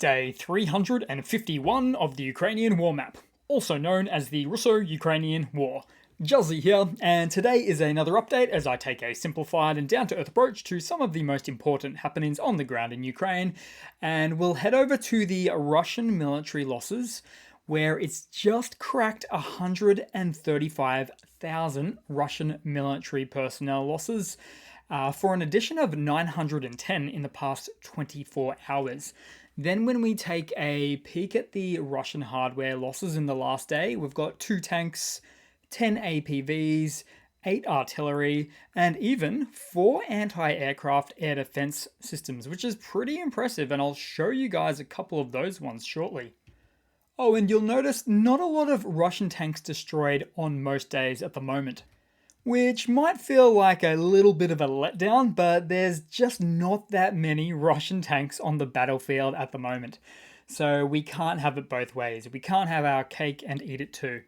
Day 351 of the Ukrainian War Map, also known as the Russo-Ukrainian War. Juzzy here, and today is another update as I take a simplified and down-to-earth approach to some of the most important happenings on the ground in Ukraine, and we'll head over to the Russian military losses, where it's just cracked 135,000 Russian military personnel losses, for an addition of 910 in the past 24 hours. Then when we take a peek at the Russian hardware losses in the last day, we've got 2 tanks, 10 APVs, 8 artillery, and even 4 anti-aircraft air defense systems, which is pretty impressive, and I'll show you guys a couple of those ones shortly. Oh, and you'll notice not a lot of Russian tanks destroyed on most days at the moment, which might feel like a little bit of a letdown, but there's just not that many Russian tanks on the battlefield at the moment. So we can't have it both ways. We can't have our cake and eat it too.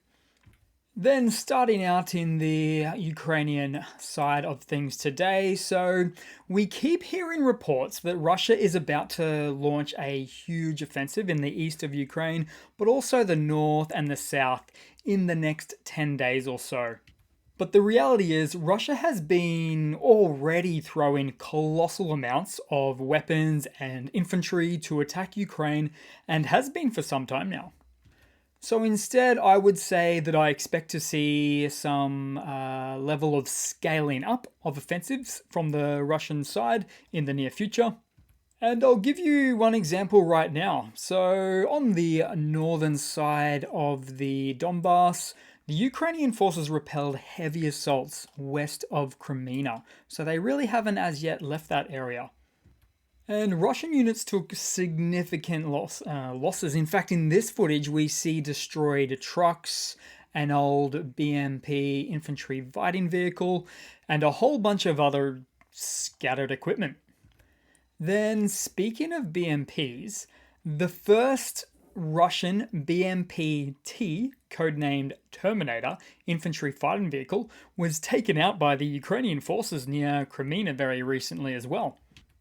Then starting out in the Ukrainian side of things today, so we keep hearing reports that Russia is about to launch a huge offensive in the east of Ukraine, but also the north and the south in the next 10 days or so. But the reality is, Russia has been already throwing colossal amounts of weapons and infantry to attack Ukraine, and has been for some time now. So instead, I would say that I expect to see some level of scaling up of offensives from the Russian side in the near future. And I'll give you one example right now. So on the northern side of the Donbass, the Ukrainian forces repelled heavy assaults west of Crimea, so they really haven't as yet left that area. And Russian units took significant losses. In fact, in this footage, we see destroyed trucks, an old BMP infantry fighting vehicle, and a whole bunch of other scattered equipment. Then, speaking of BMPs, the first Russian BMP-T, codenamed Terminator, infantry fighting vehicle, was taken out by the Ukrainian forces near Crimea very recently as well.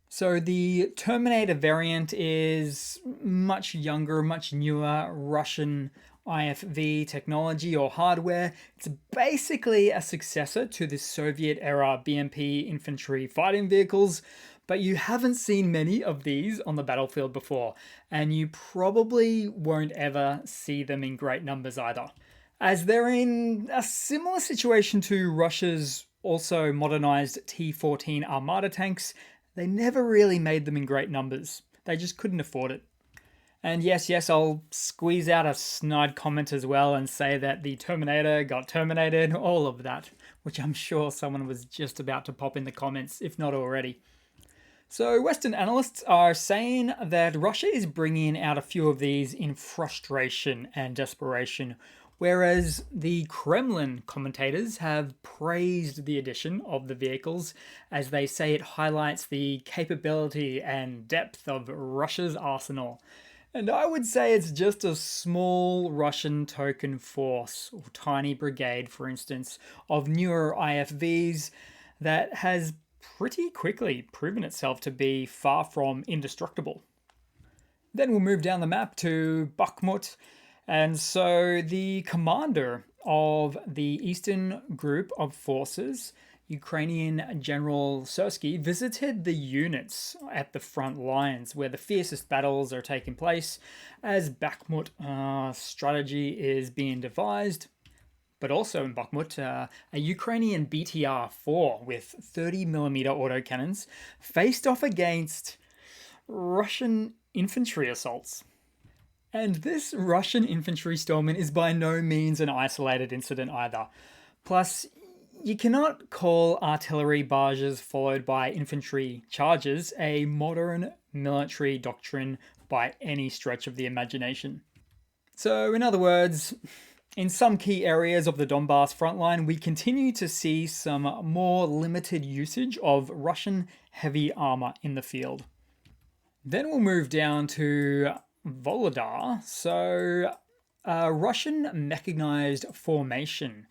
So the Terminator variant is much younger, much newer Russian IFV technology or hardware. It's basically a successor to the Soviet-era BMP infantry fighting vehicles, but you haven't seen many of these on the battlefield before, and you probably won't ever see them in great numbers either, as they're in a similar situation to Russia's also modernized T-14 Armada tanks. They never really made them in great numbers. They just couldn't afford it. And yes, I'll squeeze out a snide comment as well and say that the Terminator got terminated, all of that, which I'm sure someone was just about to pop in the comments, if not already. So Western analysts are saying that Russia is bringing out a few of these in frustration and desperation, whereas the Kremlin commentators have praised the addition of the vehicles, as they say it highlights the capability and depth of Russia's arsenal. And I would say it's just a small Russian token force, or tiny brigade for instance, of newer IFVs that has pretty quickly proven itself to be far from indestructible. Then we'll move down the map to Bakhmut. And so the commander of the eastern group of forces, Ukrainian General Sursky, visited the units at the front lines where the fiercest battles are taking place as Bakhmut strategy is being devised. But also in Bakhmut, a Ukrainian BTR-4 with 30mm autocannons faced off against Russian infantry assaults. And this Russian infantry storming is by no means an isolated incident either. Plus, you cannot call artillery barrages followed by infantry charges a modern military doctrine by any stretch of the imagination. So, in other words, in some key areas of the Donbass frontline, we continue to see some more limited usage of Russian heavy armor in the field. Then we'll move down to Volodar. So a Russian mechanized formation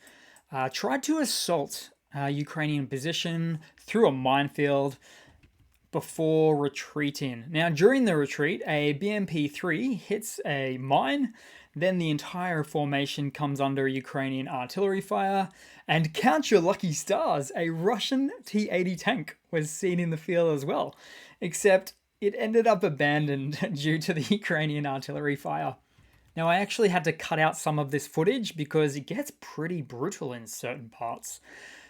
tried to assault a Ukrainian position through a minefield, before retreating. Now, during the retreat, a BMP-3 hits a mine, then the entire formation comes under Ukrainian artillery fire, and count your lucky stars, a Russian T-80 tank was seen in the field as well, except it ended up abandoned due to the Ukrainian artillery fire. Now, I actually had to cut out some of this footage because it gets pretty brutal in certain parts.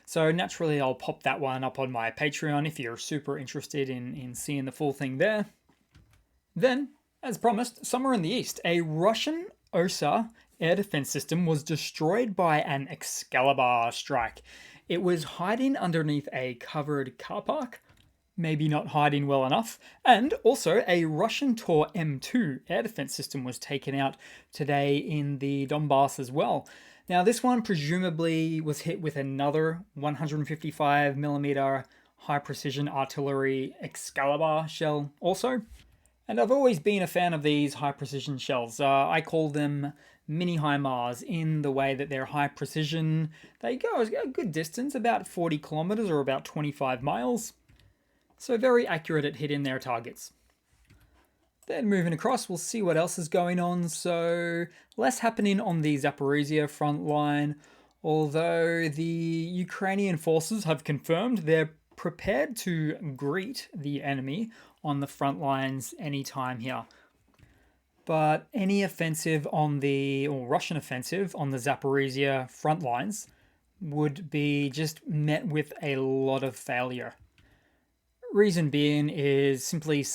So naturally, I'll pop that one up on my Patreon if you're super interested in seeing the full thing there. Then, as promised, somewhere in the east, a Russian OSA air defense system was destroyed by an Excalibur strike. It was hiding underneath a covered car park, maybe not hiding well enough, and also a Russian Tor M2 air defense system was taken out today in the Donbass as well. Now, this one presumably was hit with another 155mm high-precision artillery Excalibur shell also. And I've always been a fan of these high-precision shells. I call them mini HIMARS in the way that they're high-precision. They go a good distance, about 40 kilometers or about 25 miles. So very accurate at hitting their targets. Then moving across, we'll see what else is going on. So less happening on the Zaporizhia front line, although the Ukrainian forces have confirmed they're prepared to greet the enemy on the front lines anytime here. But any offensive on or Russian offensive on the Zaporizhia front lines would be just met with a lot of failure. Reason being is simply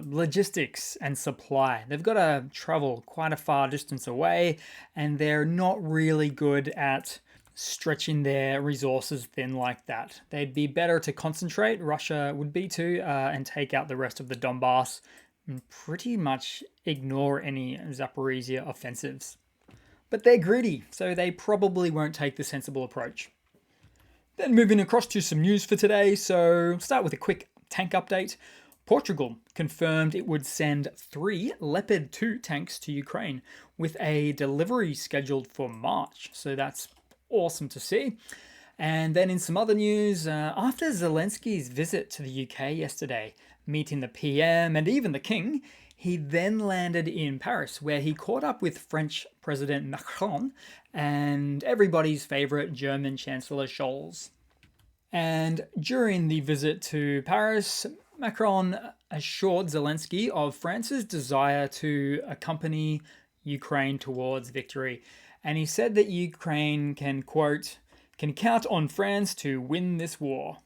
logistics and supply. They've got to travel quite a far distance away, and they're not really good at stretching their resources thin like that. They'd be better to concentrate, Russia would be too, and take out the rest of the Donbass and pretty much ignore any Zaporizhia offensives. But they're greedy, so they probably won't take the sensible approach. Then moving across to some news for today, so start with a quick tank update. Portugal confirmed it would send 3 Leopard 2 tanks to Ukraine with a delivery scheduled for March, so that's awesome to see. And then in some other news, after Zelensky's visit to the UK yesterday, meeting the PM and even the King, he then landed in Paris, where he caught up with French President Macron and everybody's favourite German Chancellor Scholz. And during the visit to Paris, Macron assured Zelensky of France's desire to accompany Ukraine towards victory. And he said that Ukraine can, quote, can count on France to win this war.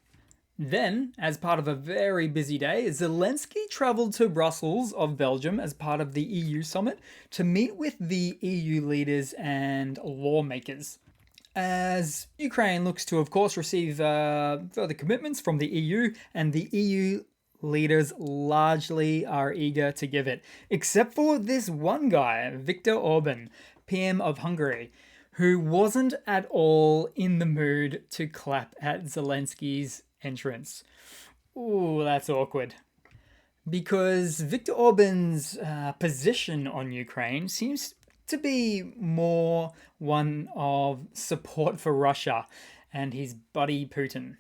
Then, as part of a very busy day, Zelensky travelled to Brussels of Belgium as part of the EU summit to meet with the EU leaders and lawmakers. As Ukraine looks to, of course, receive further commitments from the EU, and the EU leaders largely are eager to give it, except for this one guy, Viktor Orban, PM of Hungary, who wasn't at all in the mood to clap at Zelensky's entrance. Ooh, that's awkward. Because Viktor Orban's position on Ukraine seems to be more one of support for Russia and his buddy Putin.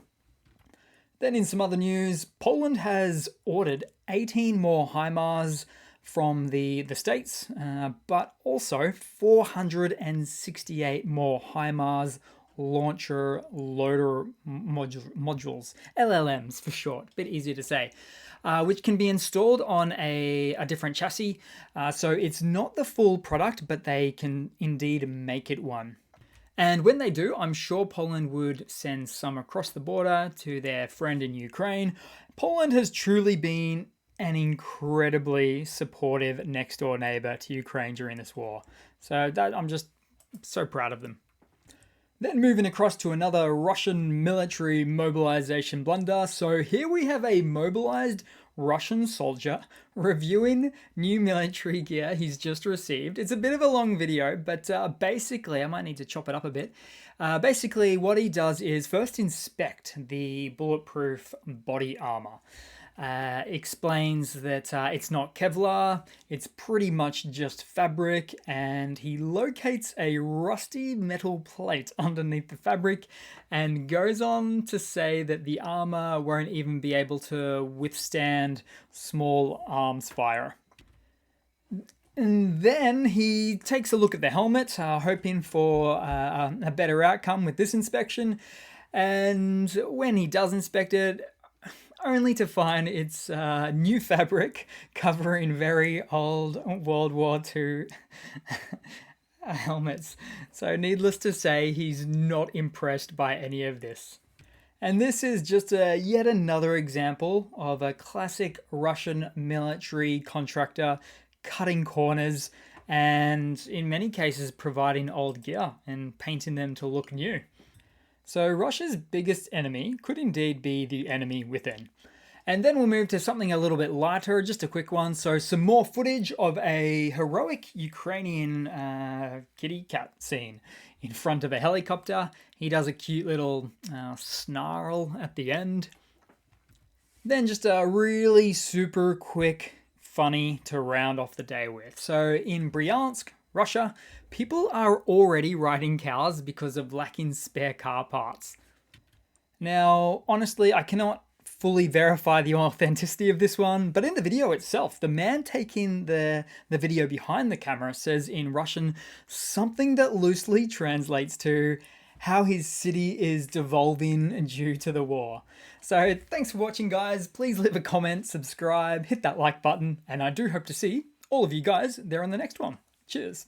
Then in some other news, Poland has ordered 18 more HIMARS from the States, but also 468 more HIMARS launcher loader modules, LLMs for short, a bit easier to say, which can be installed on a different chassis. So it's not the full product, but they can indeed make it one. And when they do, I'm sure Poland would send some across the border to their friend in Ukraine. Poland has truly been an incredibly supportive next door neighbor to Ukraine during this war. So I'm just so proud of them. Then moving across to another Russian military mobilization blunder. So here we have a mobilized Russian soldier reviewing new military gear he's just received. It's a bit of a long video, but basically, I might need to chop it up a bit. Basically, what he does is first inspect the bulletproof body armor. explains that it's not Kevlar, it's pretty much just fabric, and he locates a rusty metal plate underneath the fabric and goes on to say that the armor won't even be able to withstand small arms fire. And then he takes a look at the helmet, hoping for a better outcome with this inspection. And when he does inspect it, only to find it's new fabric covering very old World War II helmets. So needless to say, he's not impressed by any of this. And this is just yet another example of a classic Russian military contractor cutting corners and in many cases providing old gear and painting them to look new. So Russia's biggest enemy could indeed be the enemy within. And then we'll move to something a little bit lighter, just a quick one. So some more footage of a heroic Ukrainian kitty cat scene in front of a helicopter. He does a cute little snarl at the end. Then just a really super quick funny to round off the day with. So in Bryansk, Russia, people are already riding cars because of lacking spare car parts. Now, honestly, I cannot fully verify the authenticity of this one, but in the video itself, the man taking the video behind the camera says in Russian something that loosely translates to how his city is devolving due to the war. So thanks for watching, guys. Please leave a comment, subscribe, hit that like button, and I do hope to see all of you guys there on the next one. Cheers.